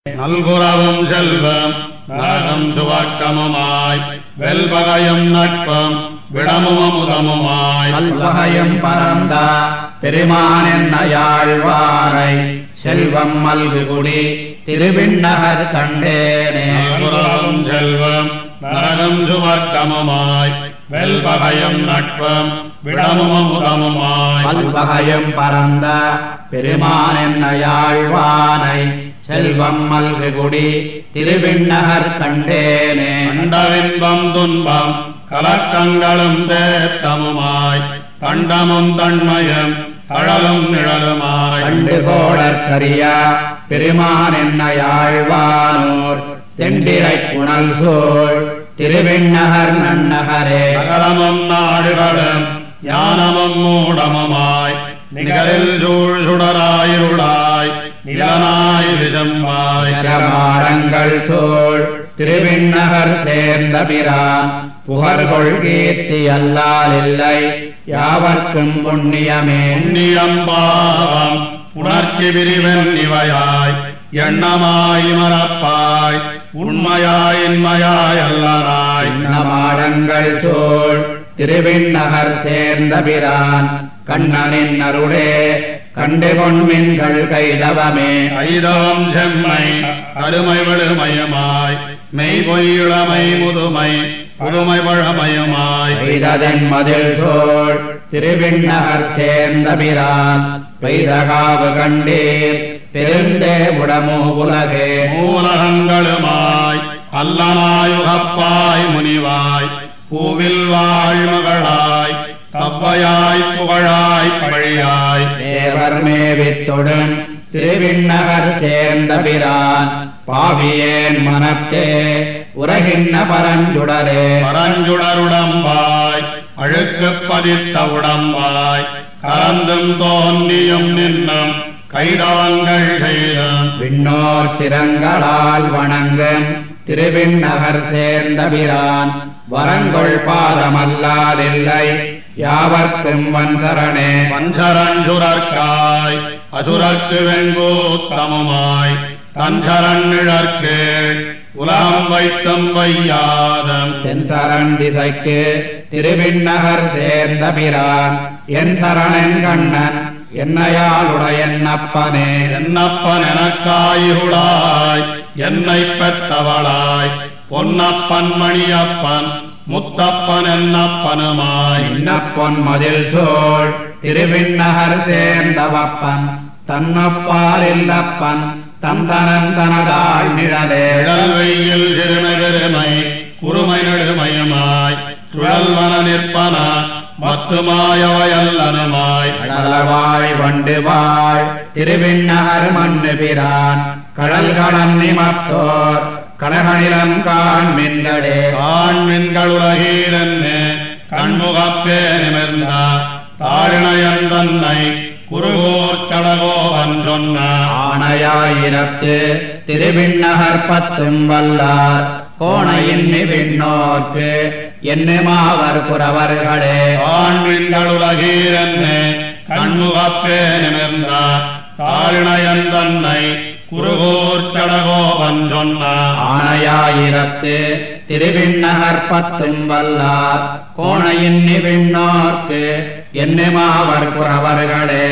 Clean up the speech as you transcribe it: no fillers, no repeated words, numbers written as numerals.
நல்குரவும் செல்வம் நரகம் சுவர்க்கமுமாய் வெல்பகையும் நட்பம் விடமுமமுதமுமாய் பல்வகையும் பரந்த பெருமானென்னையாழ்வாரை செல்வம் மல்குகுடி திருவிண்ணகர் கண்டேனே. நல்குரவும் செல்வம் நரகம் சுவர்க்கமுமாய் வெல்பகையும் நட்பம் விடமுமமுதமுமாய் பல்வகையும் பரந்த பெருமானென்னையாழ்வாரை செல்வம் மல்குகுடி திருவிண்ணகர் கண்டேனே. கண்டவின்பம் துன்பம் கலக்கங்களும் தேத்தமுமாய் கண்டமும் தன்மயம் கழலும் நிழலுமாய் கண்டு கோடற்கரிய பெருமானென்னையாழ்வானோர் தெண்டிரை புனல் சூழ் திருவிண்ணகர் நன்னகரே. சகலமும் நாடுகளும் ஞானமும் மூடமுமாய் நிகரில் சூழ் சுடராயிருளாய் நிலனாய் விஜம்பாய் மாடங்கள் சூழ் திருவிண்ணகர் சேர்ந்த பிரான் புகழ்கொள் கீர்த்தி அல்லால் இல்லை யாவர்க்கும் புண்ணியமே. புண்ணியம் பாவம் உணர்ச்சி விரிவன் இவையாய் எண்ணமாய் மறப்பாய் உண்மையாய் இன்மையாய் அல்லனாய் மாடங்கள் சூழ் திருவிண்ணகர் சேர்ந்த பிரான் கண்ணனின் அருளே கண்டு கொண்மின்கள் கைதவமே. கைதவம் செம்மை கருமை விழுமயமாய் மெய் பொய்யுளமை முதுமை புதுமை பழமயமாய் பெய்ததன் மதில் சோழ் திருவிண்ணகர் சேர்ந்த பிரான் பெய்தகாவு கண்டீர் பெருந்தே உடமோ உலகே. மூலகங்களுமாய் அல்லனாயுகப்பாய் முனிவாய் பூவில் வாழ் மகளாய் கவ்வையாய் புகழாய் பழியாய் தேவர் மேவித்தொடன் திருவிண்ணகர் சேர்ந்த பிரான் பாவியேன் மனத்தே உலகின்ன பரஞ்சுடரே. பரஞ்சுடருடம்பாய் அழுக்கு பதித்த உடம்பாய் கலந்தும் தோன்றியும் நின்னும் கைதவங்கள் செய்தும் விண்ணோர் சிரங்களால் வணங்கும் திருவிண்ணகர் சேர்ந்த பிரான் வரங்கொள் பாதமல்லாதில்லை யாவர்க்கும் வன்சரணே. வஞ்சரஞ்சுரற்காய் அசுரர்க்கு வெண்கூத்தமுமாய் தஞ்சரன் நிழற்கு உலகம் வைத்தும் வையாதம் தென்சரண் திசைக்கு திருவிண்ணகர் சேர்ந்த பிரான் என் சரணன் கண்ணன் என்னையாளுடையப்பனே. என்னப்பன் எனக்காயிருளாய் என்னை பெற்றவளாய் பொன்னப்பன் மணியப்பன் முத்தப்பன் என்னப்பனுமாய் இன்னப்பொன் மதில் சோழ் திருவிண்ணகர் சேர்ந்தவப்பன் தன்னப்பார் இல்லப்பன் தந்தனன் தனதாள் நிழலே. நிழல் வெயில் சிறுமை பெருமை குறுமை நெடுமயமாய் சுழல்வன நிற்பன மத்துமாயவையல்லனுமாய் கடலவாய் வண்டு வாழ் திருவிண்ணகர் மண்ணு பிரான் கடல் கடன் நிமத்தோர் கடகனிலம் காண்மின்களே. காண்மின்கள் உலகீரன்னு கண்முகப்பே நிமிர்ந்த தாழிணையன் தன்னை குருகோர் கடகோவன் சொன்ன ஆணையாயிரத்து திருவிண்ணகர் பத்தும் வல்லார் கோணையின் விண்ணோர்க்கு என்னுமாவர் குறவர்களே. காண்மின்கள் உலகீரன்னு கண்முகப்பே நிமிர்ந்த தாழிணையன் தன்னை குருகோர் கடகோவன் சொன்ன ஆணையாயிரத்து திருவிண்ணகர் பத்தும் வல்லார் கோணையின் விண்ணோர்க்கு என்னுமாவர் குறவர்களே.